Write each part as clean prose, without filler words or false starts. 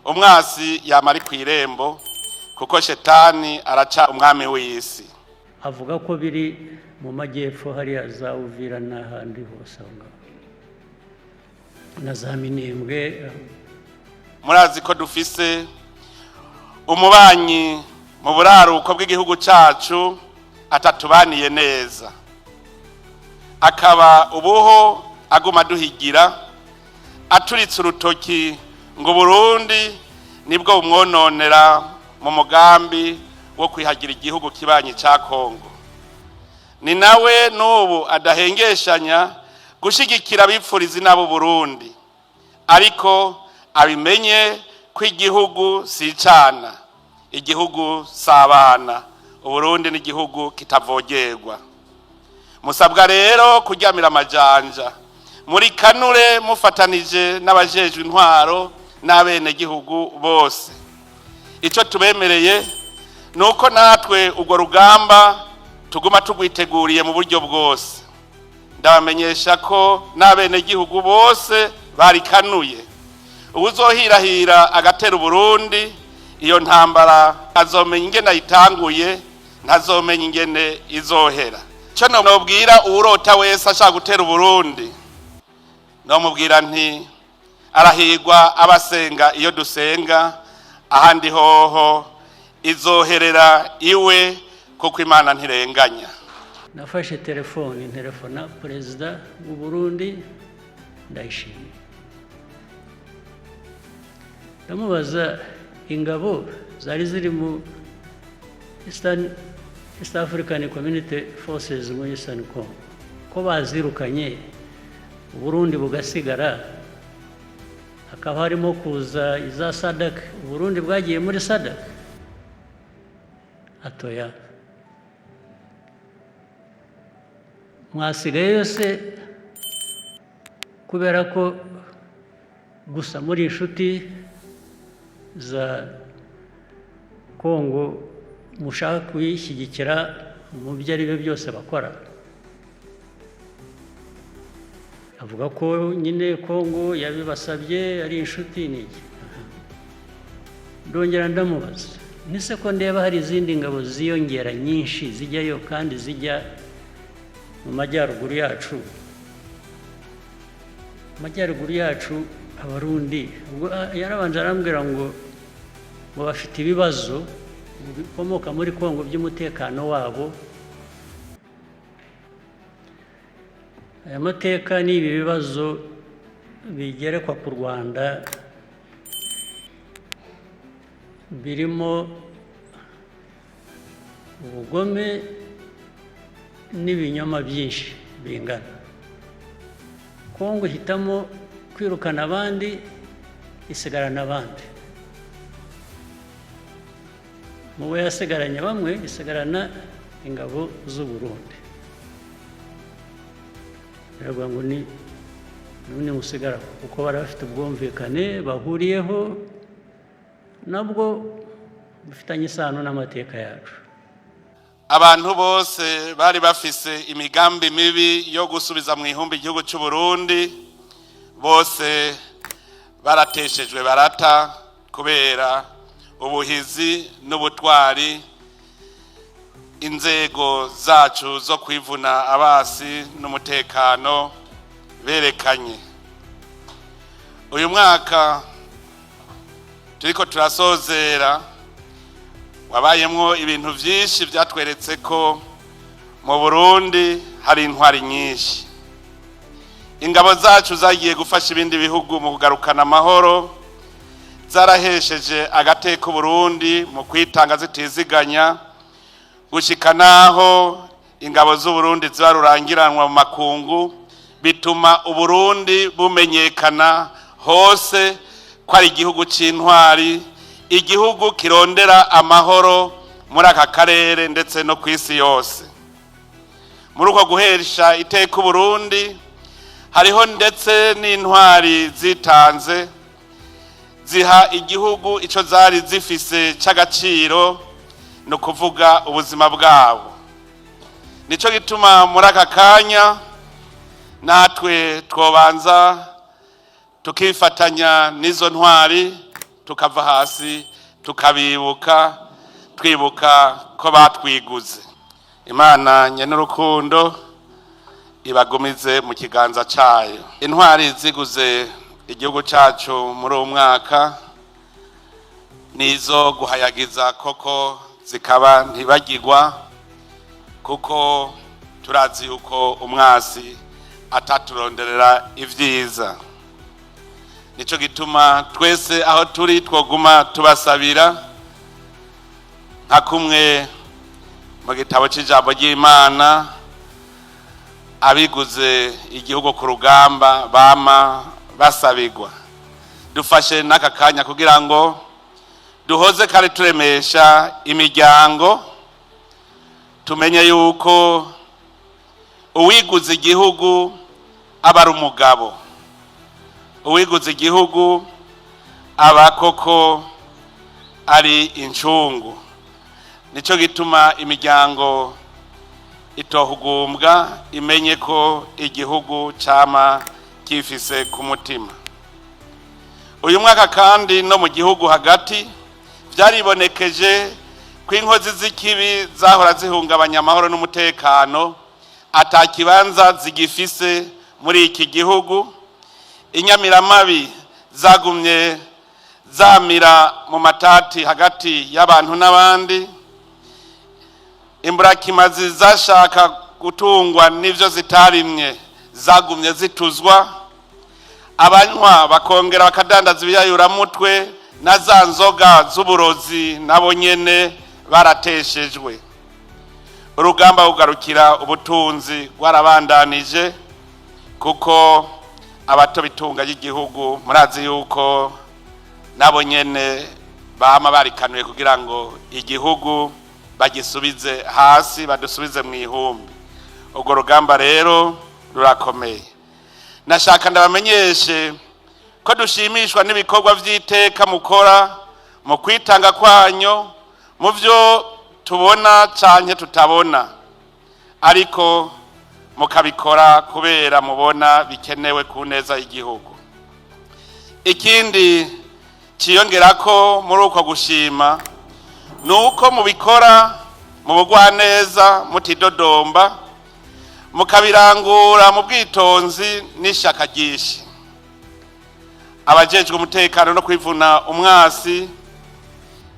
umwasi yamari kwirembo kuko shetani araca umwami w'isi. Avuga ko biri mu majyepfo hariya za Uvira n'ahandi hose na za Minembwe. Murazi ko dufise umubanyi mu buraruko bw'igihugu cyacu atatubaniye neza, akaba ubuho aguma duhigira aturitse urutoki ngo Burundi nibwo umwononera mu mugambi wo kwihagira igihugu kibanyi ca Kongo. Ni nawe n'ubu adahengeshanya gushigikira abipfurizi n'abo Burundi, ariko abimenye ko igihugu si icana, igihugu sabana, Uburundi ni igihugu kitavogerwa. Musabwa rero kuryamira amajanja muri kanure mufatanije n'abajejwe intwaro n'abene gihugu bose. Ico tubemereye nuko natwe urwo rugamba tuguma tugwiteguriye mu buryo bwose. Ndabamenyesha ko n'abene gihugu bose barikanuye ubuzohirahira agatera Burundi, iyo ntambara azomenya ingene ayitanguye, ntazomenya ingene izohera. Cyo nobwira urota wese ashaka gutera Burundi, nomubwira nti arahirwa abasenga iyo dusenga, ahandi hoho izoherera iwe kuko Imana ntirenganya. Nafashe telefone perezida w'u Burundi Ndayishimiye, ndamubaza ingabo zari ziri mu East African Community Forces mu Eastern Congo ko bazirukanye Burundi bugasigara, hakaba harimo kuza iza SADC. Burundi bwagiye muri SADC? Atoya. Mwasigaye yose kubera ko gusa muri inshuti za Kongo mushaka kuyishyigikira mu byo ari byo byose bakora. Avuga ko nyine Kongo yabibasabye ari inshuti n'iki. Ndongera ndamubaza, nise ko ndeba hari izindi ngabo ziyongera nyinshi zijyayo kandi zijya mu majyaruguru yacu. Majyaruguru yacu Abarundi yarabanje arambwira ngo bafite ibibazo bikomoka muri Kongo by'umutekano wabo. Aya mateka n'ibi bibazo bigerekwa ku Rwanda birimo ubugome n'ibinyoma byinshi bingana. Kongo hitamo kwirukana abandi isigarana abandi. Muwe yasigaranye bamwe isigarana ingabo z'u Burundi. Rero ngo ni musigara kuko barafite ubwumvikane bahuriyeho nabwo bifitanye isano n'amateka yacu. Abantu bose bari bafise imigambi mibi yo gusubiza mu ihumbi igihugu cy'u Burundi, bose barateshejwe barata kubera ubuhizi n'ubutwari inzego zacu zo kwivuna abasi n'umutekano berekanye. Uyu mwaka turiko turasozera wabayemwo ibintu byinshi byatweretse ko mu Burundi hari intwari nyinshi. Ingabo zacu zagiye gufasha ibindi bihugu mu kugarukana amahoro, zarahesheje agateka Burundi mu kwitanga zitiziganya, gushika naho ingabo z'u Burundi zarurangiranwa mu makungu, bituma Uburundi bumenyekana hose ko ari igihugu c'intwari, igihugu kirondera amahoro muri aka karere ndetse no kw'isi yose. Muri uko guhesha iteka Burundi hariho ndetse n'intwari zitanze ziha igihugu ico zari zifise c'agaciro, no kuvuga ubuzima bwabo. Nico gituma muri aka kanya natwe twobanza tukifatanya n'izo ntwari tukava hasi tukabibuka twibuka ko batwiguze. Imana nyenurukundo ibagumize mu kiganza cyayo. Intwari ziguze igihugu cyacu muri uwo mwaka nizo guhayagiza koko zikaba ntibagirwa, kuko turazi yuko umwasi ataturonderera ivyiza. Nico gituma twese aho turi twoguma tubasabira nka kumwe mu gitabo cy'ijambo ry'Imana abiguze igihugu ku rugamba bama basabirwa. Dufashe n'aka kanya kugira ngo duhoze kare turemesha imiryango, tumenye yuko uwiguze igihugu aba ari umugabo, uwiguze igihugu aba koko ari incungu. Nico gituma imiryango itohugumbwa imenye ko igihugu cama kifise ku mutima. Uyu mwaka kandi no mu gihugu hagati byaribonekeje ko inkozi z'ikibi zahora zihungabanya amahoro n'umutekano atakibanza zigifise muri iki gihugu. Inyamiramabi zagumye zamira mu matati hagati y'abantu n'abandi. Imburakimazi zashaka gutungwa n'ivyo zitarimye zagumye zituzwa. Abanywa bakongera bakadandaza ibiyayuramutwe na za nzoga z'uburozi nabo nyene barateshejwe. Urugamba ugarukira ubutunzi rwarabandanije, kuko abato bitunga y'igihugu murazi yuko nabo nyene bama barikanuye kugira ngo igihugu bagisubize hasi, badusubize mu ihumbi. Ubwo rugamba rero rurakomeye. Nashaka ndabamenyeshe ko dushimishwa n'ibikorwa vy'iteka mukora mu kwitanga kwanyu mu byo tubona canke tutabona, ariko mukabikora kubera mubona bikenewe ku neza y'igihugu. Ikindi ciyongerako muri uko gushima nuko mubikora mu bugwaneza mutidodomba, mukabirangura mu bwitonzi n'ishaka ryinshi. Abajejwe umutekano no kwivuna umwasi,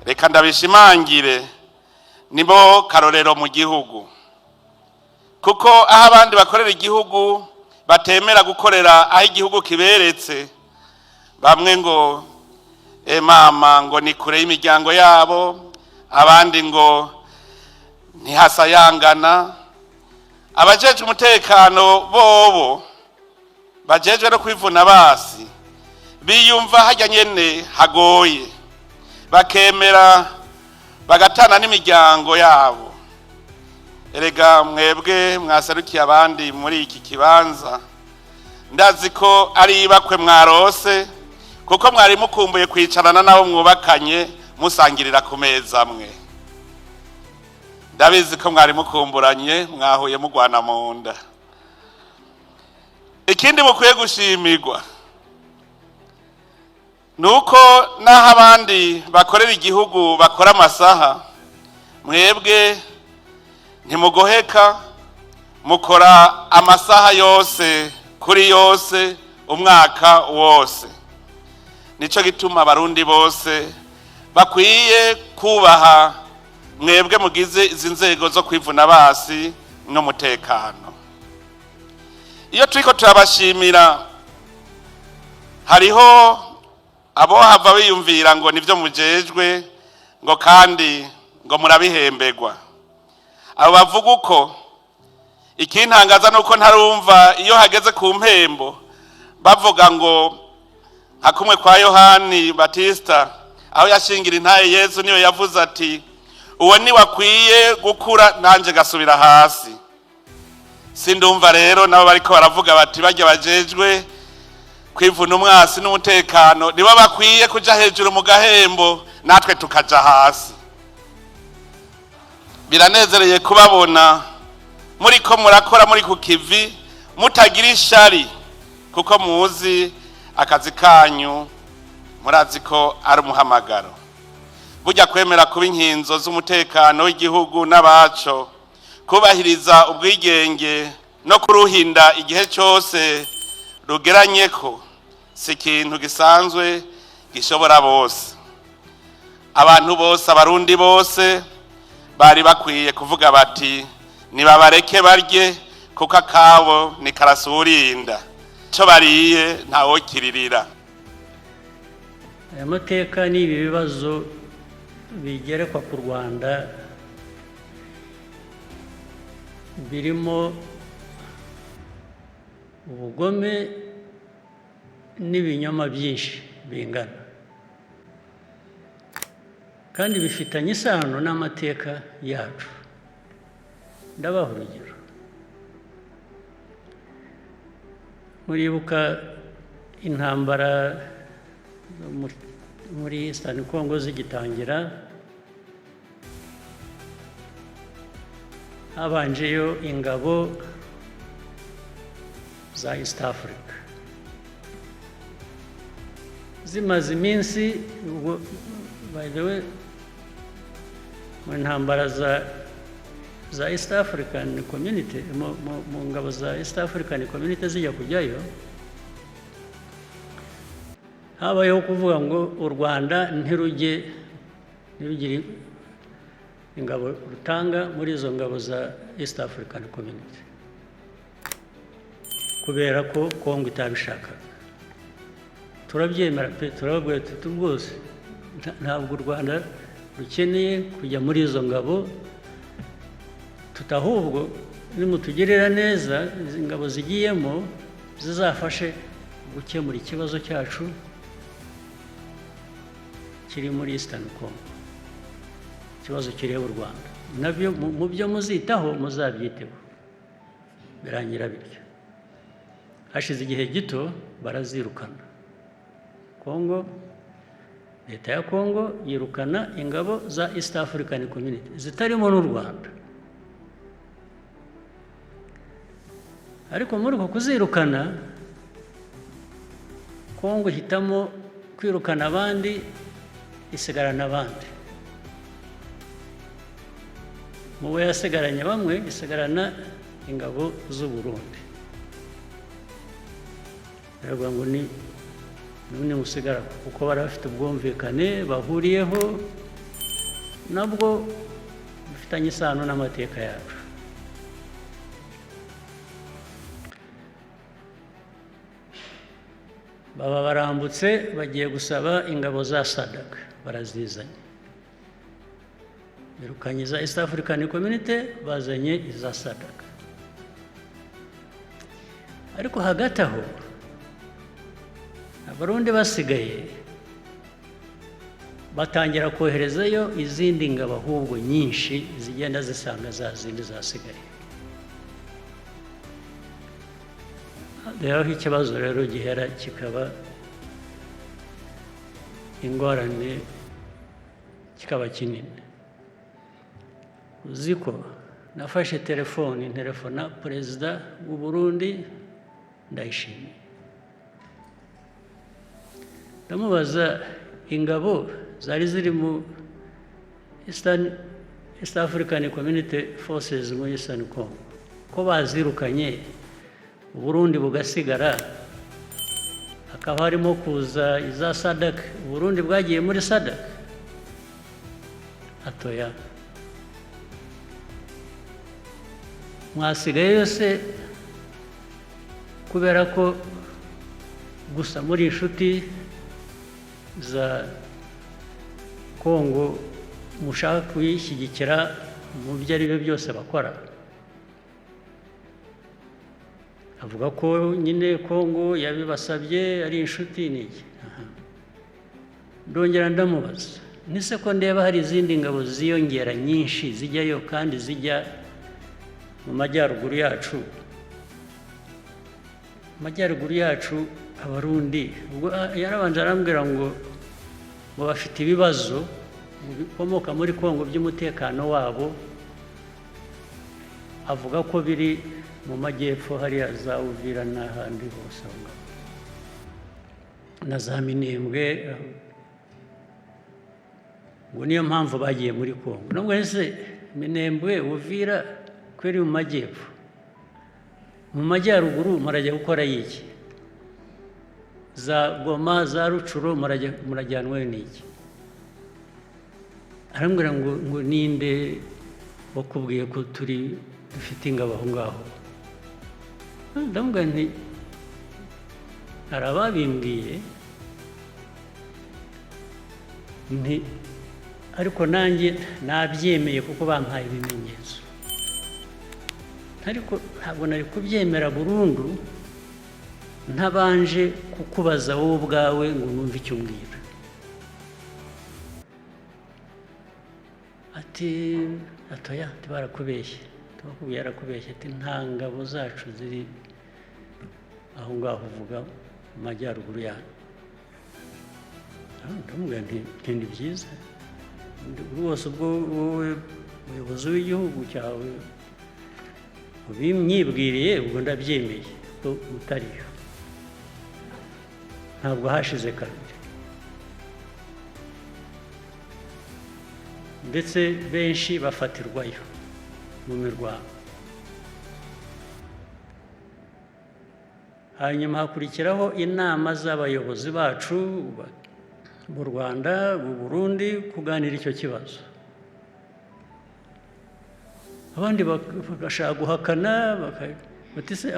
reka ndabishimangire, nibo karorero mu gihugu, kuko aho abandi bakorera igihugu batemera gukorera aho igihugu kiberetse, bamwe ngo mama ngo ni kure y'imiryango yabo, abandi ngo ntihasayangana. Abajejwe umutekano bobo bajejwe no kwivuna basi biyumva hajya nyene hagoye, bakemera bagatana n'imiryango yabo. Erega mwebwe mwaserukiye abandi muri iki kibanza, ndazi ko ari ibakwe mwarose, kuko mwari mukumbuye kwicarana nabo mwubakanye musangirira ku meza amwe. Ndabizi ko mwari mukumburanye, mwahuye mugwana mu nda. Ikindi mukwiye gushimirwa nuko naho abandi bakorera igihugu bakora amasaha, mwebwe ntimugoheka, mukora amasaha yose kuri yose umwaka wose. Nico gituma abarundi bose bakwiye kubaha mwebwe mugize izi nzego zo kwivuna basi n'umutekano. Iyo turiko turabashimira, hariho abo hava biyumvira ngo nivyo mujejwe, ngo kandi ngo murabihemberwa. Abo bavuga uko, ikintangaza nuko ntarumva iyo hageze ku mpembo bavuga ngo hakumwe kwa Yohani Batista aho yashingira intaye Yesu niyo yavuze ati uwo ni wakwiye gukura nanje gasubira hasi. Sindumva rero nabo bariko baravuga bati bajya bajejwe kwivuna umwasi n'umutekano nibo bakwiye kuja hejuru mu gahembo natwe tukaja hasi. Biranezereye kubabona muri ko murakora muri ku kivi mutagira ishari, kuko muzi akazi kanyu murazi ko ari umuhamagaro. Burya kwemera kuba inkinzo z'umutekano w'igihugu n'abaco, kubahiriza ubwigenge no kuruhinda igihe cyose rugeranye ko si ikintu gisanzwe gishobora bose. Abantu bose, abarundi bose bari bakwiye kuvuga bati nibabareke barye kuko akabo ni karasurinda, cyo bariye ntawo kiririra. Aya mateka n'ibi bibazo bigerekwa ku Rwanda birimo ubugome n'ibinyoma byinshi bingana, kandi bifitanye isano n'amateka yacu. Ndabaha urugero. Muribuka intambara muri Eastern Congo zigitangira, habanjeyo ingabo za East Africa. Zimaze iminsi, by the way, mu ntambara za East African Community, mu ngabo za East African Community zijya kujyayo, habayeho kuvuga ngo u Rwanda ntirugire ingabo rutanga muri izo ngabo za East African Community, kubera ko Kongo itabishaka. Turabyemera pe, turababwira tuti rwose ntabwo u Rwanda rukeneye kujya muri izo ngabo, tutahubwo nimutugirira neza izi ngabo zigiyemo zizafashe gukemura ikibazo cyacu kiri muri Eastern Congo, ikibazo kireba u Rwanda. Nabyo mu byo muzitaho muzabyiteho. Birangira bityo. Hashize igihe gito barazirukana. Kongo, leta ya Kongo yirukana ingabo za East African Community zitarimo n'u Rwanda. Ariko muri uko kuzirukana, Kongo hitamo kwirukana abandi, isigarana abandi. Mu bo yasigaranye bamwe, isigarana ingabo z'u Burundi. Aravuga ngo ni musigara kuko bari bafite ubwumvikane bahuriyeho, nabwo bifitanye isano n'amateka yacu. Baba barambutse bagiye gusaba ingabo za SADC, barazizanye. Birukanye za East African Community, bazanye iza SADC. Ariko hagati aho Abarundi basigaye batangira koherezayo izindi ngabo ahubwo nyinshi zigenda zisanga za zindi zasigaye. Rero ikibazo rero gihera kikaba ingorane, kikaba kinini. Uziko nafashe telefona perezida w'u Burundi Ndayishimiye, ndamubaza ingabo zari ziri mu East African Community Forces muri Eastern Congo ko bazirukanye, u Burundi bugasigara, hakaba harimo kuza iza SADC, u Burundi bwagiye muri SADC. Atoya, mwasigaye yose kubera ko gusa muri inshuti za Kongo mushaka kuyishyigikira mu byo ari byo byose bakora. Avuga ko nyine Kongo yabibasabye ari inshuti n'iki. Ndongera ndamubaza, nise ko ndeba hari izindi ngabo ziyongera nyinshi zijyayo kandi zijya mu majyaruguru yacu. Majyaruguru yacu Abarundi, ubwo yarabanje arambwira ngo bafite ibibazo bikomoka muri Kongo by'umutekano wabo. Avuga ko biri mu majyepfo hariya za Uvira n'ahandi hose. na za Minembwe, ngo niyo mpamvu bagiye muri Kongo. Nubwo ese Minembwe, Uvira kweri mu majyepfo, mu majyaruguru murajya gukora iki? Za Goma, za Rucuro murajyanwe n'iki? Arambwira ngo ninde wakubwiye ko dufite ingabo aho ngaho? Ndamubwira nti hari ababimbwiye, ariko nanjye nabyemeye kuko bampaye ibimenyetso, ariko ntabwo nari kubyemera burundu ntabanje kukubaza wowe ubwawe ngo numve icyo umbwira. Atoya barakubeshye, tubakubwiye yarakubeshye, ati nta ngabo zacu ziri aho ngaho uvuga mu majyaruguru yanyu. Ndamubwira nti ni byiza rwose, ubwo wowe umuyobozi w'igihugu cyawe ubimyibwiriye, ubwo ndabyemeye ko utariyo. Ntabwo hashize kabiri, ndetse benshi bafatirwayo mu mirwano. Hanyuma hakurikiraho inama z'abayobozi bacu mu Rwanda, mu Burundi, kuganira icyo kibazo. Abandi bagashaka guhakana,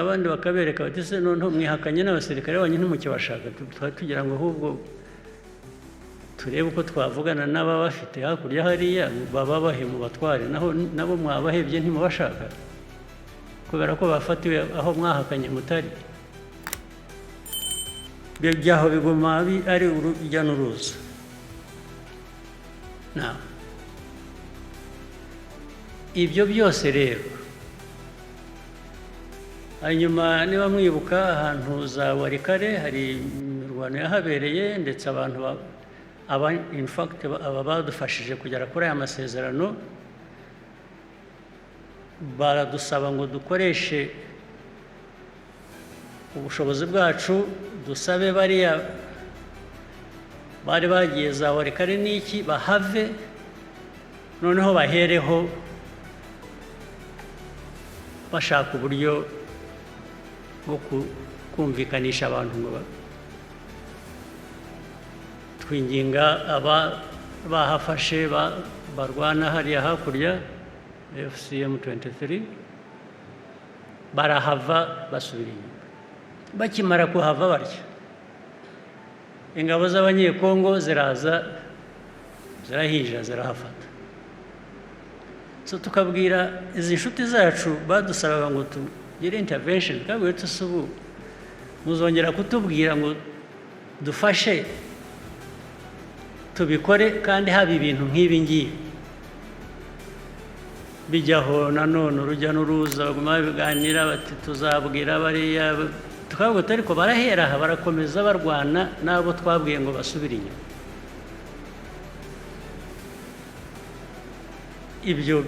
abandi bakabereka bati se noneho mwihakanye n'abasirikare banyu ntimukibashaka. Tugira ngo ahubwo turebe uko twavugana n'ababafite hakurya hariya, bababahe mu batware, nabo mwabahebye ntimubashaka kubera ko bafatiwe aho mwahakanye mutari. Byaho biguma ari urujya n'uruza. Ibyo byose rero, hanyuma niba mwibuka ahantu za Warikare hari imirwano yahabereye, ndetse abantu in fact aba badufashije kugera kuri aya masezerano baradusaba ngo dukoreshe ubushobozi bwacu, dusabe bariya bari bagiye za Warikare n'iki bahave, noneho bahereho bashaka uburyo bwo kumvikanisha abantu ngo twinginga bahafashe barwana hariya hakurya FCM 23 barahava basubira inyuma. Bakimara kuhava barya, ingabo z'abanyekongo ziraza zirahija zirahafata. So tukabwira izi nshuti zacu badusabaga ngo tugire intervention, kabwe tusubu muzongera kutubwira ngo dufashe tubikore kandi haba ibintu nk'ibi ngibi bijyaho. Nanone urujya n'uruza baguma biganira bati tuzabwira bariya, tukavuga ariko barahera aha barakomeza barwana n'abo twabwiye ngo basubire inyuma. Ibyo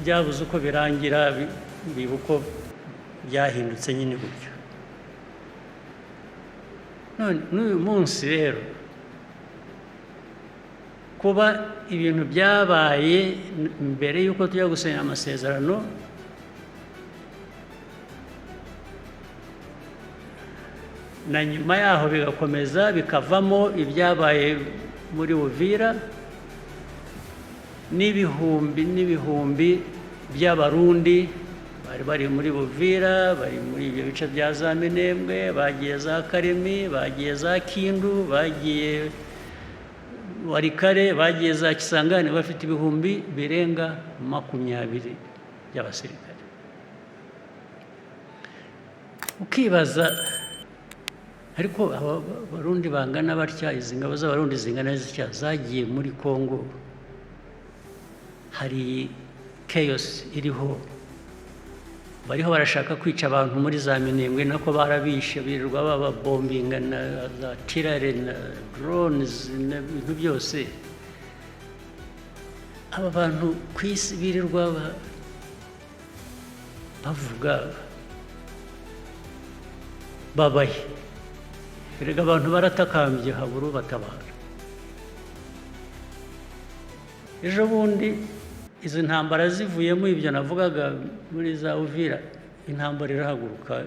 byabuze uko birangira, biba uko byahindutse nyine gutyo. None n'uyu munsi rero kuba ibintu byabaye mbere y'uko tujya gusinya amasezerano, na nyuma yaho bigakomeza bikavamo ibyabaye muri Uvira, n'ibihumbi by'abarundi bari muri Uvira, bari muri ibyo bice bya za Minembwe, bagiye za Karemi, bagiye za Kindu, bagiye Warikare, bagiye za Kisangani, bafite ibihumbi birenga 20 by'abasirikare. Ukibaza ariko abarundi bangana batya, izi ngabo z'abarundi zingana zitya zagiye muri Kongo, hari chaos iriho, bariho barashaka kwica abantu muri za Minembwe, nako barabishe birirwa bababombinga na za tirare na drones n'ibintu byose. Aba bantu ku isi birirwa bavuga babaye erega abantu baratakambye habura ubatabara. Ejo bundi izi ntambara zivuyemo ibyo navugaga muri za Uvira, intambara irahaguruka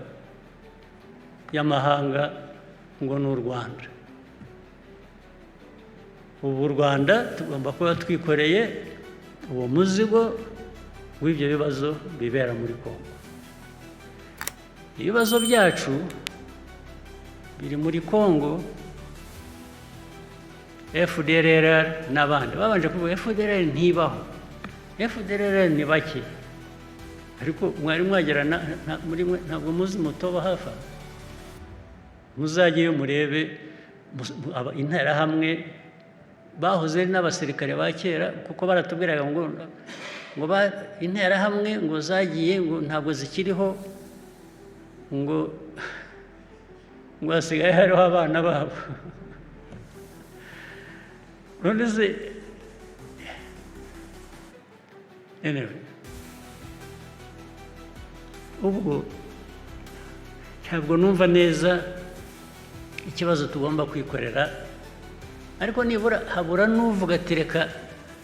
y'amahanga ngo ni u Rwanda. Ubu u Rwanda tugomba kuba twikoreye uwo muzigo w'ibyo bibazo bibera muri Kongo. Ibibazo byacu biri muri Kongo, FDLR n'abandi babanje kuvuga FDLR ntibaho, FDLR ni bake, ariko mwari mwagera muri mwe ntabwo muzi mutoba hafa, muzagiye murebe interahamwe bahoze n'abasirikare ba kera, kuko baratubwiraga ngo interahamwe ngo zagiye ngo ntabwo zikiriho, ngo hasigaye hariho abana babo. None se ubwo ntabwo numva neza ikibazo tugomba kwikorera, ariko nibura habura n'uvuga ati reka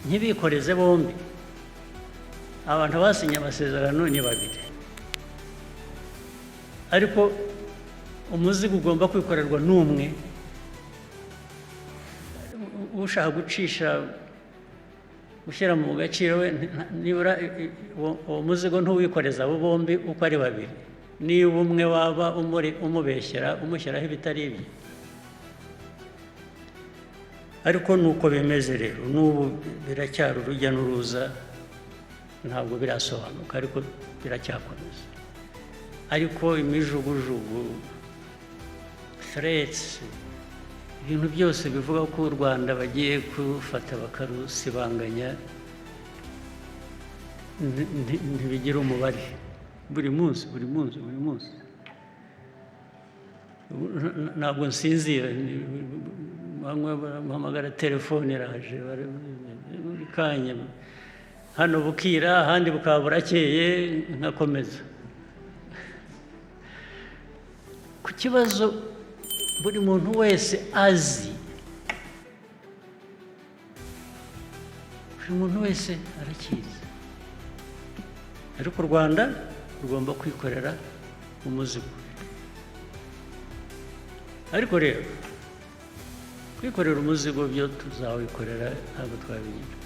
ntibikoreze bombi. Abantu basinye amasezerano ni babiri, ariko umuzigo ugomba kwikorerwa n'umwe. Ushaka gushyira mu gaciro we, nibura uwo muzigo ntuwikoreza abo bombi uko ari babiri. Niba umwe waba umubeshyera umushyiraho ibitari ibye. Ariko nuko bimeze rero, n'ubu biracyari urujya n'uruza, ntabwo birasobanuka, ariko biracyakomeza. Ariko imijugujugu, threats, ibintu byose bivuga ko u Rwanda bagiye kufata bakarusibanganya ntibigira umubare. Buri munsi ntabwo nsinzira, bamwe bahamagara telefone iraje buri kanya, hano bukira ahandi bukaba burakeye, nkakomeza ku kibazo buri muntu wese azi, buri muntu wese arakizi, ariko u Rwanda rugomba kwikorera umuzigo. Ariko rero kwikorera umuzigo byo tuzawikorera, ntabwo twabigira,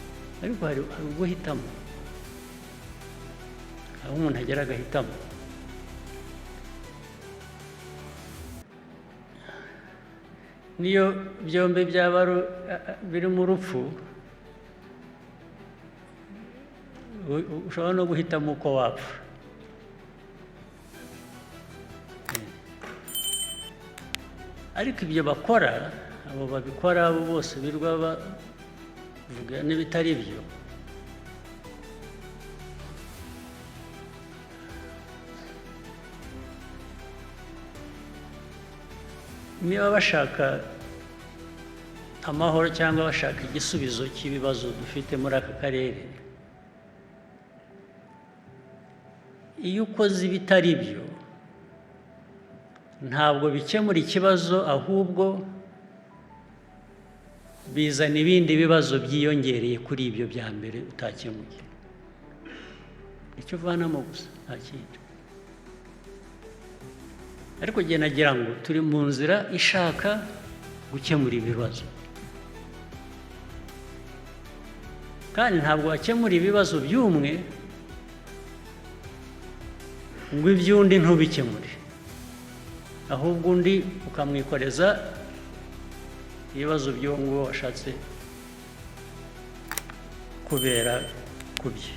ariko hari uguhitamo, aho umuntu agera agahitamo. Niyo byombi byaba biri mu rupfu, ushobora no guhitamo uko wapfa. Ariko ibyo bakora, abo babikora abo bose birwa bavuga n'ibitari byo, niba bashaka amahoro cyangwa bashaka igisubizo cy'ibibazo dufite muri aka karere, iyo ukoze ibitari byo ntabwo bikemura ikibazo, ahubwo bizana ibindi bibazo byiyongereye kuri ibyo bya mbere utakemuye. Icyo uvanamo gusa, nta kindi. Ariko njye nagira ngo turi mu nzira ishaka gukemura ibibazo, kandi ntabwo wakemura ibibazo by'umwe ngo iby'undi ntubikemure, ahubwo undi ukamwikoreza ibibazo by'uwo nguwo washatse kubera ku bye.